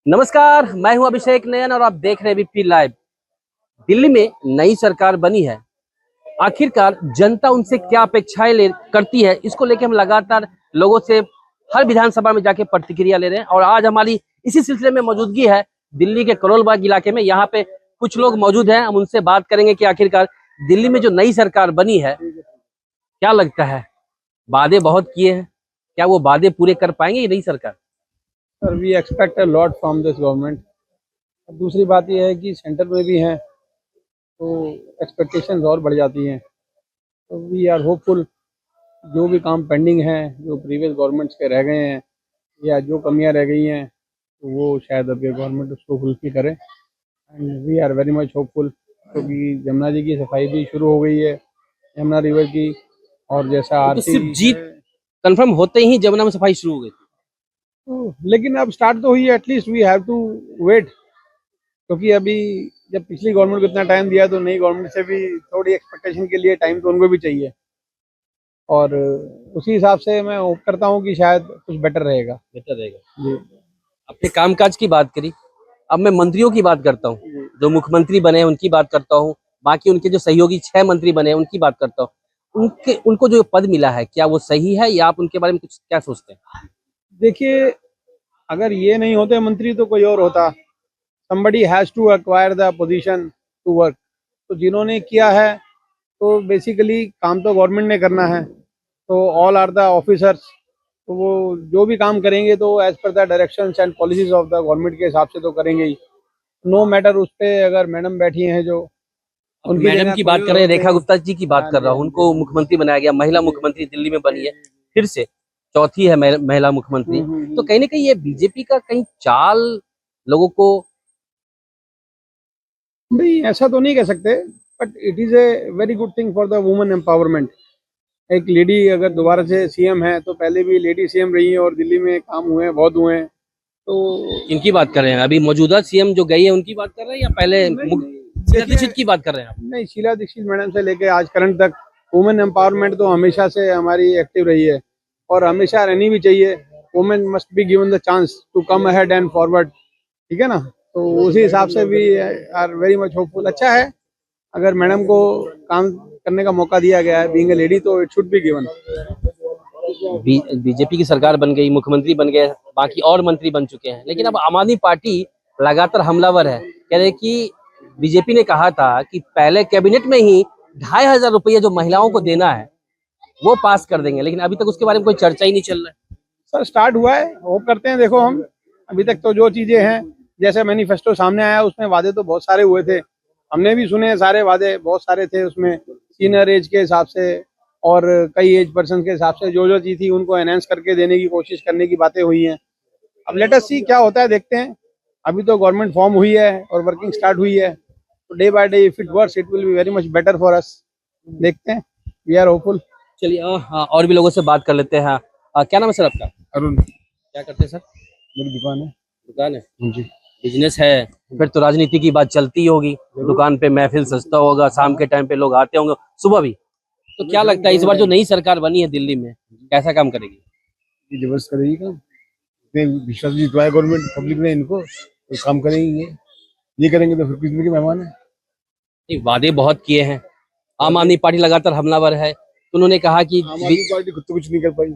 नमस्कार, मैं हूं अभिषेक नयन और आप देख रहे हैं बीपी लाइव। दिल्ली में नई सरकार बनी है। आखिरकार जनता उनसे क्या अपेक्षाएं करती है, इसको लेकर हम लगातार लोगों से हर विधानसभा में जाके प्रतिक्रिया ले रहे हैं। और आज हमारी इसी सिलसिले में मौजूदगी है दिल्ली के करोल बाग इलाके में। यहाँ पे कुछ लोग मौजूद हैं, हम उनसे बात करेंगे कि आखिरकार दिल्ली में जो नई सरकार बनी है, क्या लगता है? वादे बहुत किए हैं, क्या वो वादे पूरे कर पाएंगे ये नई सरकार? Sir we expect a lot from this government. दूसरी बात यह है कि सेंटर में भी हैं तो एक्सपेक्टेशंस और बढ़ जाती हैं। तो वी आर होपफुल। जो भी काम पेंडिंग हैं, जो प्रीवियस गवर्नमेंट्स के रह गए हैं या जो कमियां रह गई हैं, तो वो शायद अब ये गवर्नमेंट उसको फुलफिल करे। And we are very much hopeful, क्योंकि जमुना जी की सफाई भी शुरू हो गई है, यमुना रिवर की। और जैसा तो आरती सिर्फ जीत कंफर्म होते ही जमुना में सफाई शुरू हो गई थी। तो, लेकिन अब स्टार्ट तो हुई है। At least we have to wait, क्योंकि अभी जब पिछली गवर्नमेंट को इतना टाइम दिया तो नई गवर्नमेंट से भी थोड़ी एक्सपेक्टेशन के लिए टाइम तो उनको भी चाहिए। और उसी हिसाब से मैं होप करता हूँ कि शायद कुछ बेटर रहेगा। बेहतर रहेगा जी अपने कामकाज की बात करी। अब मैं मंत्रियों की बात करता हूँ, जी। जो मुख्यमंत्री बने हैं उनकी बात करता हूँ। बाकी उनके जो सहयोगी 6 मंत्री बने हैं उनकी बात करता हूँ। उनको जो पद मिला है, क्या वो सही है या आप उनके बारे में कुछ क्या सोचते हैं? देखिए, अगर ये नहीं होते मंत्री तो कोई और होता। somebody has to acquire the position to work। तो जिन्होंने किया है तो बेसिकली काम तो गवर्नमेंट ने करना है, तो ऑल आर द ऑफिसर्स। तो वो जो भी काम करेंगे तो as per the directions and policies of the government के हिसाब से तो करेंगे ही। नो मैटर उस पे अगर मैडम बैठी हैं जो अब उनकी मैडम जगह की कोई बात और कर रहे हैं, होते। रेखा गुप्ता जी की बात हाँ कर जी, रहा हाँ हूँ। जी, उनको मुख्यमंत्री बनाया गया, महिला मुख्यमंत्री दिल्ली में बनी है फिर से, चौथी है महिला मुख्यमंत्री। तो कहीं ना कहीं ये बीजेपी का कहीं चाल लोगों को। नहीं ऐसा तो नहीं कह सकते, but it is a very good thing for the women empowerment. एक लेडी अगर दोबारा से सीएम है, तो पहले भी लेडी सीएम रही है और दिल्ली में काम हुए हैं, बहुत हुए हैं। तो इनकी बात कर रहे हैं, अभी मौजूदा सीएम जो गई है उनकी बात कर रहे हैं या पहले नहीं नहीं, शीला देखिए, दीक्षित की बात कर रहे हैं आप? नहीं, शीला दीक्षित मैडम से लेके आज करंट तक वुमेन एम्पावरमेंट तो हमेशा से हमारी एक्टिव रही है और हमेशा रहनी भी चाहिए। Women must be given the chance to come ahead and forward. ठीक है ना? तो उसी हिसाब से भी आर वेरी मच होपफुल। अच्छा है अगर मैडम को काम करने का मौका दिया गया है, बीइंग ए लेडी, तो it should be given. BJP की सरकार बन गई, मुख्यमंत्री बन गए, बाकी और मंत्री बन चुके हैं, लेकिन अब आम आदमी पार्टी लगातार हमलावर है। कह रहे कि बीजेपी ने कहा था कि पहले कैबिनेट में ही 2,500 रुपये जो महिलाओं को देना है वो पास कर देंगे, लेकिन अभी तक उसके बारे में कोई चर्चा ही नहीं चल रहा है। सर स्टार्ट हुआ है, होप करते हैं। देखो, हम अभी तक तो जो चीजें हैं, जैसे मैनिफेस्टो सामने आया उसमें वादे तो बहुत सारे हुए थे, हमने भी सुने। सारे वादे बहुत सारे थे उसमें, सीनियर एज के हिसाब से और कई एज पर्सन के हिसाब से जो जो चीज थी उनको एनहेंस करके देने की कोशिश करने की बातें हुई हैं। अब लेट अस सी क्या होता है, देखते हैं। अभी तो गवर्नमेंट फॉर्म हुई है और वर्किंग स्टार्ट हुई है, तो day by day if it works it will be very much better for us. देखते हैं, वी आर होपफुल। चलिए हाँ, और भी लोगों से बात कर लेते हैं। क्या नाम है सर आपका? अरुण, क्या करते हैं सर? मेरी दुकान है। दुकान है? जी, बिजनेस है? फिर तो राजनीति की बात चलती ही होगी। दुकान पे महफिल सजता होगा, शाम के टाइम पे लोग आते होंगे, सुबह भी। तो क्या लगता है इस बार जो नई सरकार बनी है दिल्ली में, कैसा काम करेगी? ये जबरदस्त करेगी काम। इतने विश्वास जितवाया गवर्नमेंट पब्लिक ने इनको, तो काम करेंगे। ये करेंगे तो फिर कितने के मेहमान है। नहीं, वादे बहुत किए हैं, आम आदमी पार्टी लगातार हमलावर है। तो उन्होंने कहा कि आम आदमी पार्टी खुद तो कुछ नहीं कर पाई,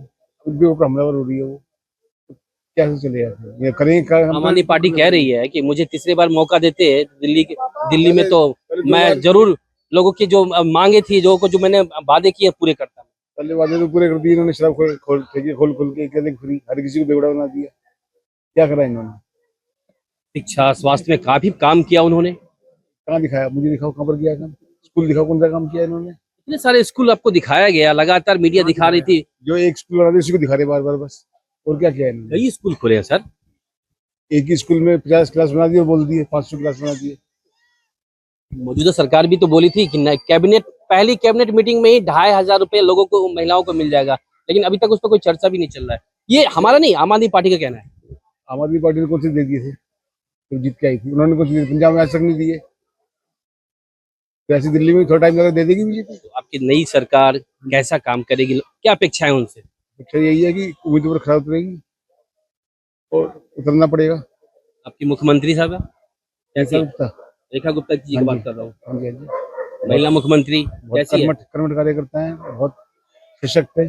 खुद भी ऊपर हमलावर हो रही है वो। कैसे चलेगा फिर? ये करेंगे आम आदमी पार्टी कह रही है कि मुझे तीसरी बार मौका देते दिल्ली में तो मैं जरूर लोगों की जो मांगे थी, जो मैंने वादे किए पूरे करता। पहले वादे तो पूरे कर दिए इन्होंने। शराब खोल के कहते फ्री, हर किसी को बेवड़ा बना दिया। क्या करा इन्होंने? शिक्षा स्वास्थ्य में काफी काम किया उन्होंने। कहाँ दिखाया? मुझे दिखाओ कहाँ पर किया काम। स्कूल दिखाओ कौन सा काम किया इन्होंने। इतने सारे स्कूल आपको दिखाया गया, लगातार मीडिया दिखा रही थी। जो एक स्कूल बना दिया उसी को दिखा रहे बार बार बस। और क्या किया इन्होंने? कई स्कूल खुले हैं सर। एक ही स्कूल में 50 क्लास बना दिए और बोल दिए 500 क्लास बना दिए। मौजूदा सरकार भी तो बोली थी कि कैबिनेट, पहली कैबिनेट मीटिंग में ही 2,500 रुपए लोगों को, महिलाओं को मिल जाएगा, लेकिन अभी तक उस पर कोई चर्चा भी नहीं चल रहा है। ये हमारा नहीं, आम आदमी पार्टी का कहना है। आम आदमी पार्टी ने कौन से दे दिए थे? तो जीत के आई थी उन्होंने, कुछ पंजाब में आज तक नहीं दिए। तो ऐसी दिल्ली में थोड़ा टाइम लगा दे देगी बीजेपी। तो आपकी नई सरकार कैसा काम करेगी, क्या अपेक्षाएं उनसे? अच्छा यही है कि उम्मीदवार खराब उतरेगी और उतरना पड़ेगा। आपकी मुख्यमंत्री साहब है कैसी है? गुप्ता। रेखा गुप्ता जी की हाँ बात जी। कर रहा हूँ। हाँ जी, हाँ जी। महिला मुख्यमंत्री बहुत कैसी है? कर्मठ कार्यकर्ता है, बहुत सशक्त है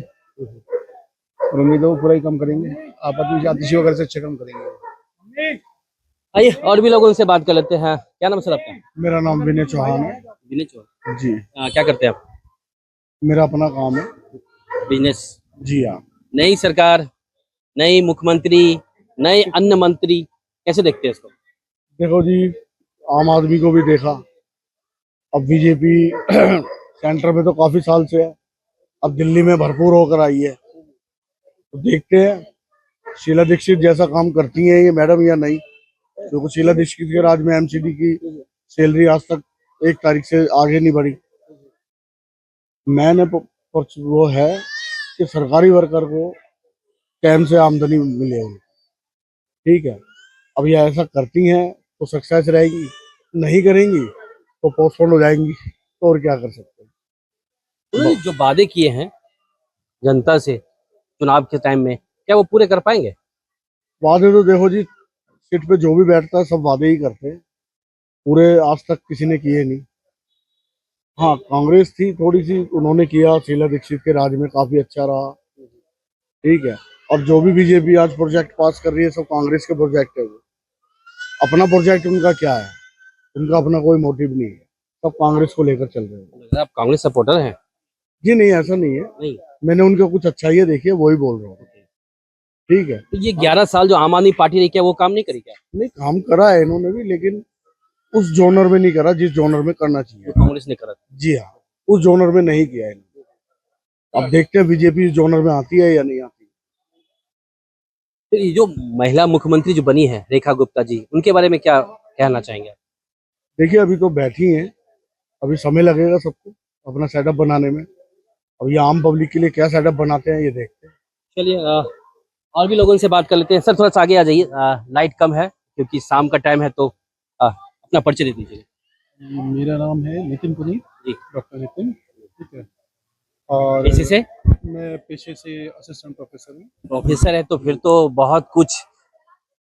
और उम्मीद है वो पूरा ही काम करेंगे। आपत्ति आतिशी वगैरह से अच्छे काम करेंगे। आइए और भी लोगों से बात कर लेते हैं। क्या नाम है सर आपका? मेरा नाम विनय चौहान है विनय चौहान। जी। क्या करते हैं आप? मेरा अपना काम है। बिजनेस। जी हाँ। नई सरकार, नई मुख्यमंत्री, नए अन्य मंत्री, कैसे देखते हैं इसको? देखो जी, आम आदमी को भी देखा, अब बीजेपी सेंटर में तो काफी साल से है, अब दिल्ली में भरपूर होकर आई है, तो देखते हैं शीला दीक्षित जैसा काम करती हैं ये मैडम या नहीं। क्योंकि शीला दीक्षित के राज में एमसीडी की सैलरी आज तक 1 तारीख से आगे नहीं बढ़ी। मैंने वो है कि सरकारी वर्कर को टाइम से आमदनी मिलेगी, ठीक है। अब ये ऐसा करती हैं तो सक्सेस रहेगी, नहीं करेंगी तो पोस्टपोन हो जाएंगी, तो और क्या कर सकते हैं। उन्होंने जो वादे किए हैं जनता से चुनाव के टाइम में, क्या वो पूरे कर पाएंगे? वादे तो देखो जी, सीट पे जो भी बैठता है सब वादे ही करते हैं, पूरे आज तक किसी ने किए नहीं। हाँ, कांग्रेस थी थोड़ी सी, उन्होंने किया, शीला दीक्षित के राज में काफी अच्छा रहा, ठीक है। और जो भी बीजेपी आज प्रोजेक्ट पास कर रही है सब कांग्रेस के प्रोजेक्ट है। वो अपना प्रोजेक्ट उनका क्या है, उनका अपना कोई मोटिव नहीं है, सब कांग्रेस को लेकर चल रहे हैं। आप कांग्रेस सपोर्टर हैं? जी नहीं, ऐसा नहीं है, नहीं। मैंने उनका कुछ अच्छाइयाँ देखी है, वही बोल रहा हूँ, ठीक है। तो ये 11 साल जो आम आदमी पार्टी रही, क्या वो काम नहीं करी क्या? नहीं, काम करा है इन्होंने भी, लेकिन उस जोनर में नहीं करा जिस जोनर में करना चाहिए। जो कांग्रेस ने करा। जी हाँ, उस जोनर में नहीं किया इन्होंने। अब देखते हैं बीजेपी इस जोनर में आती है या नहीं आती। तो ये जो महिला मुख्यमंत्री जो बनी है रेखा गुप्ता जी, उनके बारे में क्या कहना चाहेंगे आप? देखिए, अभी तो बैठी हैं, अभी समय लगेगा सबको अपना सेटअप बनाने में। अब ये आम पब्लिक के लिए क्या सेटअप बनाते हैं ये देखते हैं। चलिए और भी लोगों से बात कर लेते हैं। सर थोड़ा सा आगे आ जाइए, लाइट कम है क्योंकि शाम का टाइम है, तो अपना परिचय दे दीजिए। मेरा नाम है नितिन पुनीत जी। डॉक्टर नितिन, ठीक है। और इसी से मैं पेशे से असिस्टेंट प्रोफेसर हूँ। प्रोफेसर है तो फिर तो बहुत कुछ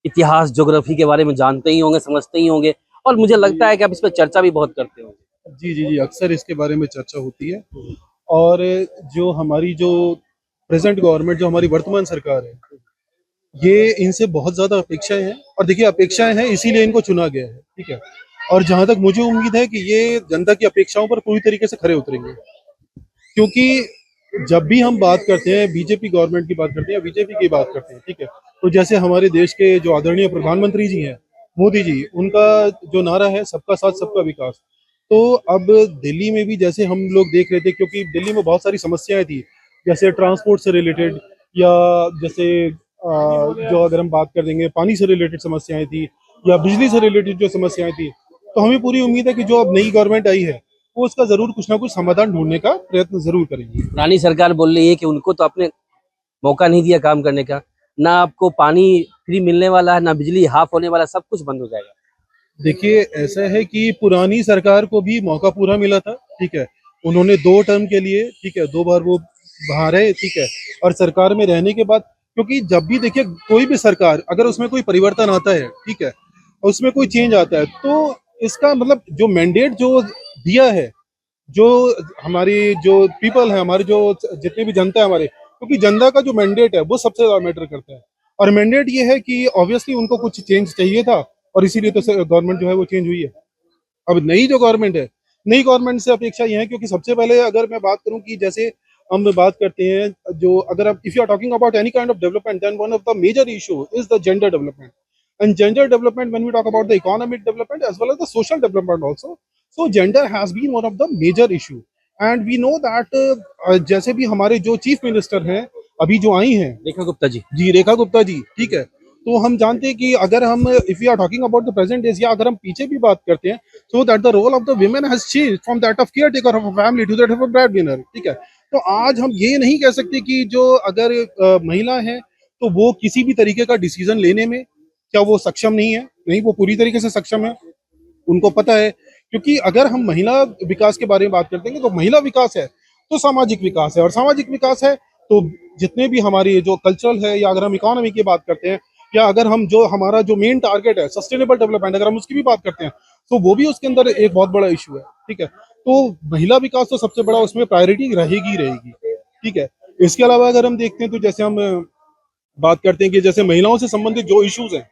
इतिहास ज्योग्राफी के बारे में जानते ही होंगे, समझते ही होंगे, और मुझे लगता है कि आप इस पर चर्चा भी बहुत करते होंगे। जी जी जी, अक्सर इसके बारे में चर्चा होती है। और जो हमारी जो प्रेजेंट गवर्नमेंट, जो हमारी वर्तमान सरकार है, ये इनसे बहुत ज़्यादा अपेक्षाएं हैं। और देखिए, अपेक्षाएं हैं इसीलिए इनको चुना गया है, ठीक है। और जहां तक मुझे उम्मीद है कि ये जनता की अपेक्षाओं पर पूरी तरीके से खरे उतरेंगे, क्योंकि जब भी हम बात करते हैं बीजेपी गवर्नमेंट की बात करते हैं, बीजेपी की बात करते हैं, ठीक है, तो जैसे हमारे देश के जो आदरणीय प्रधानमंत्री जी हैं, मोदी जी, उनका जो नारा है सबका साथ सबका विकास, तो अब दिल्ली में भी जैसे हम लोग देख रहे थे, क्योंकि दिल्ली में बहुत सारी समस्याएं थी, जैसे ट्रांसपोर्ट से रिलेटेड, या जैसे जो अगर हम बात कर देंगे पानी से रिलेटेड समस्याएं थी, या बिजली से रिलेटेड जो समस्याएं थी, तो हमें पूरी उम्मीद है कि जो अब नई गवर्नमेंट आई है वो उसका जरूर कुछ ना कुछ समाधान ढूंढने का प्रयत्न जरूर करेंगी। पुरानी सरकार बोल रही है कि उनको तो आपने मौका नहीं दिया काम करने का, ना आपको पानी फ्री मिलने वाला है, ना बिजली हाफ होने वाला, सब कुछ बंद हो जाएगा। देखिए, ऐसा है कि पुरानी सरकार को भी मौका पूरा मिला था, ठीक है, उन्होंने 2 टर्म के लिए, ठीक है, 2 बार वो बाहर है, ठीक है। और सरकार में रहने के बाद, क्योंकि जब भी देखिए कोई भी सरकार, अगर उसमें कोई परिवर्तन आता है, ठीक है, उसमें कोई चेंज आता है, तो इसका मतलब जो मैंडेट जो दिया है, जो हमारी जो पीपल है, हमारे जो जितनी भी जनता है हमारे, क्योंकि जनता का जो मैंडेट है वो सबसे ज्यादा मैटर करता है। और मैंडेट ये है कि ऑब्वियसली उनको कुछ चेंज चाहिए था, और इसीलिए तो गवर्नमेंट जो है वो चेंज हुई है। अब नई जो गवर्नमेंट है, नई गवर्नमेंट से अपेक्षा ये है, क्योंकि सबसे पहले अगर मैं बात करूं कि जैसे हम बात करते हैं, जो अगर आप if you are talking about any kind of development, then one of the major issue is the gender development. And gender development, when we talk about the economic development as well as the social development also, so gender has been one of the major issue. And we know that जैसे भी हमारे जो chief minister हैं अभी जो आई हैं, रेखा गुप्ता जी, रेखा गुप्ता जी, ठीक है, तो हम जानते हैं कि अगर हम if you are talking about the present days, या अगर हम पीछे भी बात करते हैं, so that the role of the women has changed from that of caretaker of a family to that of a breadwinner, ठीक है। तो आज हम ये नहीं कह सकते कि जो अगर महिला है तो वो किसी भी तरीके का डिसीजन लेने में क्या वो सक्षम नहीं है, नहीं, वो पूरी तरीके से सक्षम है, उनको पता है। क्योंकि अगर हम महिला विकास के बारे में बात करते हैं तो महिला विकास है तो सामाजिक विकास है, और सामाजिक विकास है तो जितने भी हमारी जो कल्चरल है, या अगर हम इकोनॉमी की बात करते हैं, या अगर हम जो हमारा जो मेन टारगेट है सस्टेनेबल डेवलपमेंट, अगर हम उसकी भी बात करते हैं तो वो भी उसके अंदर एक बहुत बड़ा इशू है। ठीक है, तो महिला विकास तो सबसे बड़ा उसमें प्रायोरिटी रहेगी ही रहेगी। ठीक है, इसके अलावा अगर हम देखते हैं तो जैसे हम बात करते हैं कि जैसे महिलाओं से संबंधित जो इश्यूज हैं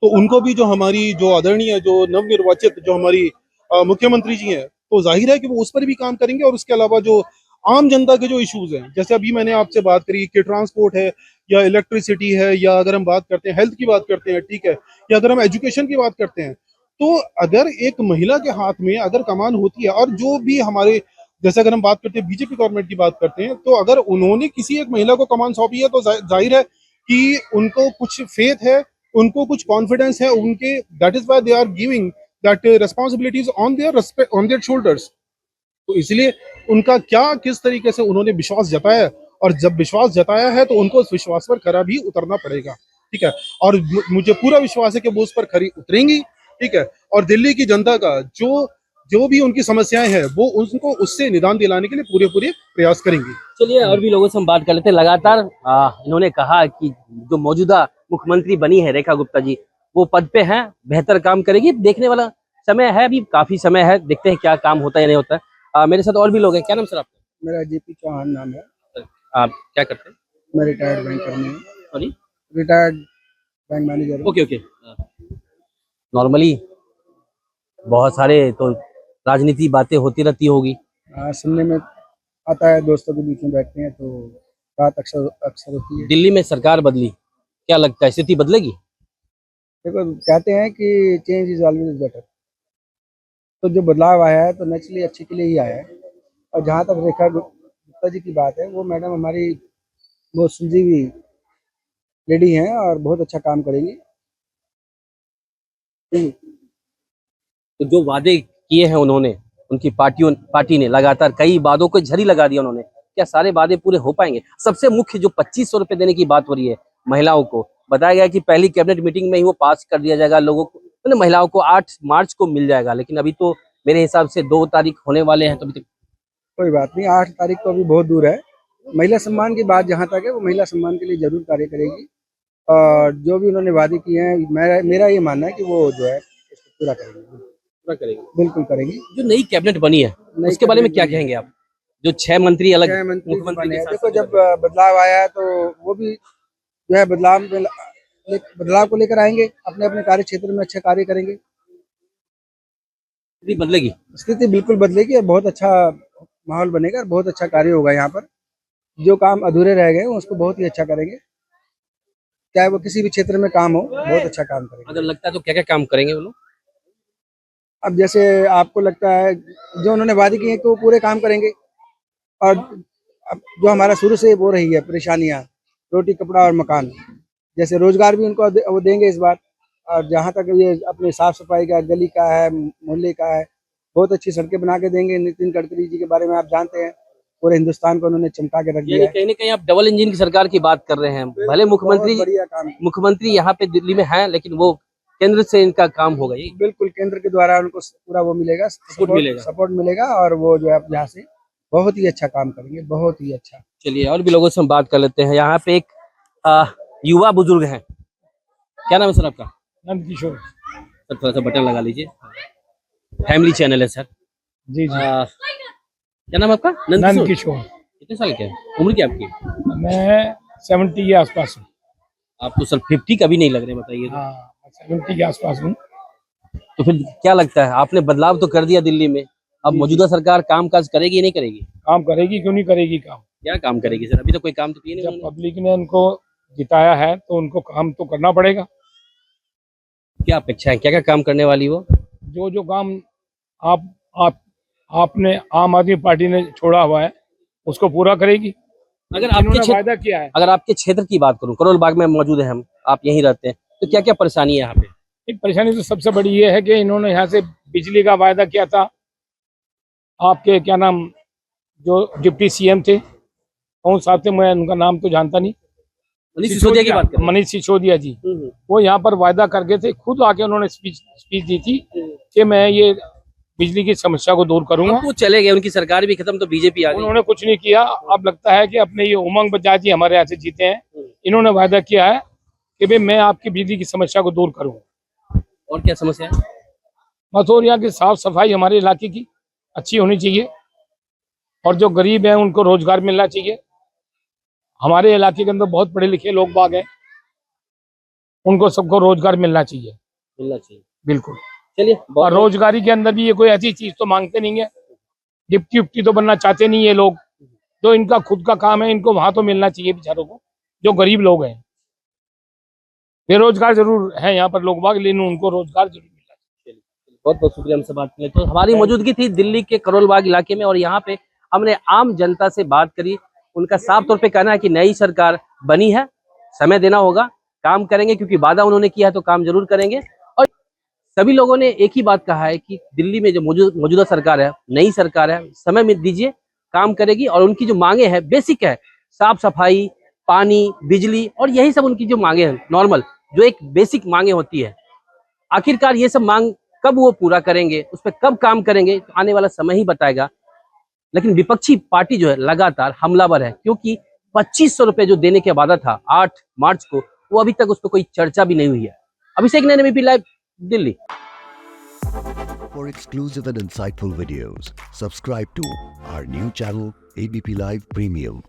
तो उनको भी जो हमारी जो आदरणीय जो नवनिर्वाचित जो हमारी मुख्यमंत्री जी हैं, तो जाहिर है कि वो उस पर भी काम करेंगे। और उसके अलावा जो आम जनता के जो इश्यूज हैं, जैसे अभी मैंने आपसे बात करी कि ट्रांसपोर्ट है या इलेक्ट्रिसिटी है, या अगर हम बात करते हैं हेल्थ की बात करते हैं, ठीक है, या अगर हम एजुकेशन की बात करते हैं, तो अगर एक महिला के हाथ में अगर कमान होती है, और जो भी हमारे जैसे अगर हम बात करते हैं बीजेपी गवर्नमेंट की बात करते हैं, तो अगर उन्होंने किसी एक महिला को कमान सौंपी है तो जाहिर है कि उनको कुछ फेथ है, उनको कुछ कॉन्फिडेंस है उनके, that is why they are giving that responsibilities on their shoulders. तो इसलिए उनका क्या किस तरीके से उन्होंने विश्वास जताया, और जब विश्वास जताया है तो उनको उस विश्वास पर खरा भी उतरना पड़ेगा। ठीक है, और मुझे पूरा विश्वास है कि वो उस पर खरी उतरेंगी। ठीक है, और दिल्ली की जनता का जो जो भी उनकी समस्याएं हैं वो उनको उससे निदान दिलाने के लिए पूरे पूरे प्रयास करेंगे। चलिए और भी लोगों से हम बात कर लेते हैं। लगातार इन्होंने कहा कि जो मौजूदा मुख्यमंत्री बनी है रेखा गुप्ता जी, वो पद पे हैं, बेहतर काम करेगी। देखने वाला समय है, अभी काफी समय है, देखते हैं क्या काम होता है या नहीं होता है। मेरे साथ और भी लोग हैं। क्या नाम सर आपका? मेरा जेपी चौहान नाम है। आप क्या करते हैं? मैं रिटायर्ड बैंकर में हूँ। सॉरी, रिटायर्ड बैंक मैनेजर हूँ। Okay okay. नॉर्मली बहुत सारे तो राजनीति बातें होती रहती होगी। सुनने में आता है, दोस्तों के बीच में बैठते हैं तो बात अक्सर अक्सर होती है। दिल्ली में सरकार बदली, क्या लगता है स्थिति बदलेगी? देखो, कहते हैं कि चेंज इज ऑलवेज बेटर। तो जो बदलाव आया है तो नेचुरली अच्छे के लिए ही आया है। और जहाँ तक रेखा गुप्ता जी की बात है, वो मैडम हमारी बहुत सुलझी हुई लेडी हैं और बहुत अच्छा काम करेंगी। तो जो वादे किए हैं उन्होंने, उनकी पार्टी ने लगातार कई वादों को झड़ी लगा दिया उन्होंने, क्या सारे वादे पूरे हो पाएंगे? सबसे मुख्य जो 2500 रुपए देने की बात हो रही है महिलाओं को, बताया गया कि पहली कैबिनेट मीटिंग में ही वो पास कर दिया जाएगा लोगों को, मतलब महिलाओं को 8 मार्च को मिल जाएगा। लेकिन अभी तो मेरे हिसाब से 2 तारीख होने वाले हैं, तो अभी तक कोई बात नहीं, 8 तारीख तो अभी बहुत दूर है। महिला सम्मान की बात जहाँ तक है, वो महिला सम्मान के लिए जरूर कार्य करेगी। और जो भी उन्होंने वादे किए हैं, मेरा ये मानना है कि वो जो है उसको पूरा करेंगे। पूरा करेंगे, बिल्कुल करेंगी। जो नई कैबिनेट बनी है उसके बारे में क्या कहेंगे आप? जो 6 मंत्री अलग 6 मंत्री मुख्यमंत्री बने के हैं। साथ देखो, साथ जब बदलाव आया है तो वो भी जो है बदलाव को लेकर आएंगे, अपने अपने कार्य क्षेत्र में अच्छा कार्य करेंगे। स्थिति बदलेगी। स्थिति बिल्कुल बदलेगी और बहुत अच्छा माहौल बनेगा और बहुत अच्छा कार्य होगा। यहाँ पर जो काम अधूरे रह गए उसको बहुत ही अच्छा करेंगे, चाहे वो किसी भी क्षेत्र में काम हो, बहुत अच्छा काम करेंगे। अगर लगता है तो क्या क्या काम करेंगे वो लोग? अब जैसे आपको लगता है, जो उन्होंने वादे किए हैं तो वो पूरे काम करेंगे। और अब जो हमारा शुरू से वो रही है परेशानियाँ, रोटी कपड़ा और मकान, जैसे रोजगार भी उनको वो देंगे इस बार। और जहाँ तक ये अपने साफ सफाई का, गली का है, मोहल्ले का है, बहुत अच्छी सड़कें बना के देंगे। नितिन गडकरी जी के बारे में आप जानते हैं, पूरे हिंदुस्तान को उन्होंने चमका के रख दिया यानी है। कहीं ना कहीं आप डबल इंजन की सरकार की बात कर रहे हैं। भले बहुत बढ़िया काम। मुख्यमंत्री यहाँ पे दिल्ली में है, लेकिन वो केंद्र से इनका काम होगा। ये बिल्कुल केंद्र के द्वारा उनको पूरा वो मिलेगा, सपोर्ट मिलेगा और वो जो है यहाँ से बहुत ही अच्छा काम करेंगे, बहुत ही अच्छा। चलिए और भी लोगों से हम बात कर लेते हैं। यहाँ पे एक युवा बुजुर्ग हैं। क्या नाम है सर आपका? नंद किशोर। सर थोड़ा सा बटन लगा लीजिए। फैमिली चैनल है सर। जी जी। क्या नाम है आपका? नंद किशोर। कितने साल के हैं? उम्र क्या आपकी? मैं 70 के आसपास हूँ। आप तो सर 50 का भी नहीं लग रहे, बताइए। हाँ, 70 के आसपास हूँ। तो फिर क्या लगता है, आपने बदलाव तो कर दिया दिल्ली में, अब मौजूदा सरकार काम काज करेगी या नहीं करेगी? काम करेगी, क्यों नहीं करेगी काम। क्या काम करेगी सर? अभी तो कोई काम तो किया नहीं जब उन्होंने। पब्लिक ने उनको जिताया है तो उनको काम तो करना पड़ेगा। क्या अपेक्षा है, क्या क्या काम करने वाली वो? जो जो काम आपने आम आदमी पार्टी ने छोड़ा हुआ है उसको पूरा करेगी। अगर आपके इन्होंने क्षेत्र वायदा किया है। अगर आपके क्षेत्र की बात करूं, करोल बाग में मौजूद है हम, आप यहीं रहते हैं, तो क्या क्या परेशानी है यहाँ पे? एक परेशानी तो सबसे बड़ी ये है कि इन्होंने यहाँ से बिजली का वायदा किया था। आपके क्या नाम, जो डिप्टी सीएम थे, कौन साहब थे, मैं उनका नाम तो जानता नहीं। मनीष सिसोदिया की बात कर रहे हैं। मनीष सिसोदिया जी, वो यहाँ पर वायदा करके थे, खुद आके उन्होंने स्पीच दी थी कि मैं ये बिजली की समस्या को दूर करूंगा। वो चले गए, उनकी सरकार भी खत्म, तो बीजेपी आ गई। उन्होंने कुछ नहीं किया। अब लगता है कि अपने ये उमंग बजाज जी हमारे यहाँ से जीते हैं, इन्होंने वायदा किया है कि भाई मैं आपकी बिजली की समस्या को दूर करूँ। और क्या समस्या है? बस और यहाँ की साफ सफाई हमारे इलाके की अच्छी होनी चाहिए और जो गरीब हैं उनको रोजगार मिलना चाहिए। हमारे इलाके के अंदर बहुत पढ़े लिखे लोग बाग हैं, उनको सबको रोजगार मिलना चाहिए। मिलना चाहिए। बिल्कुल। चलिए और बहुत रोजगारी के अंदर भी ये कोई ऐसी चीज तो मांगते नहीं है, डिप्टी उप्टी तो बनना चाहते नहीं ये लोग। जो इनका खुद का काम है इनको वहां तो मिलना चाहिए बेचारों को, जो गरीब लोग हैं। बेरोजगार जरूर है यहाँ पर लोग बाग, लेकिन उनको रोजगार जरूर मिलना चाहिए। बहुत बहुत शुक्रिया हमसे बात करने। तो हमारी मौजूदगी थी दिल्ली के करोल बाग इलाके में और यहाँ पे हमने आम जनता से बात करी। उनका साफ तौर पे कहना है कि नई सरकार बनी है, समय देना होगा, काम करेंगे क्योंकि वादा उन्होंने किया है तो काम जरूर करेंगे। और सभी लोगों ने एक ही बात कहा है कि दिल्ली में जो मौजूदा सरकार है, नई सरकार है, समय में दीजिए, काम करेगी। और उनकी जो मांगे हैं बेसिक है, साफ सफाई, पानी, बिजली, और यही सब उनकी जो मांगे हैं नॉर्मल, जो एक बेसिक मांगे होती है। आखिरकार ये सब मांग कब वो पूरा करेंगे, उस पर कब काम करेंगे, तो आने वाला समय ही बताएगा। लेकिन विपक्षी पार्टी जो है लगातार हमलावर है, क्योंकि 2500 रुपए जो देने का वादा था 8 मार्च को, वो अभी तक उस पर कोई चर्चा भी नहीं हुई है। Abhishek Nain, ABP live, Delhi. For exclusive and insightful videos, subscribe to our new channel ABP Live Premium.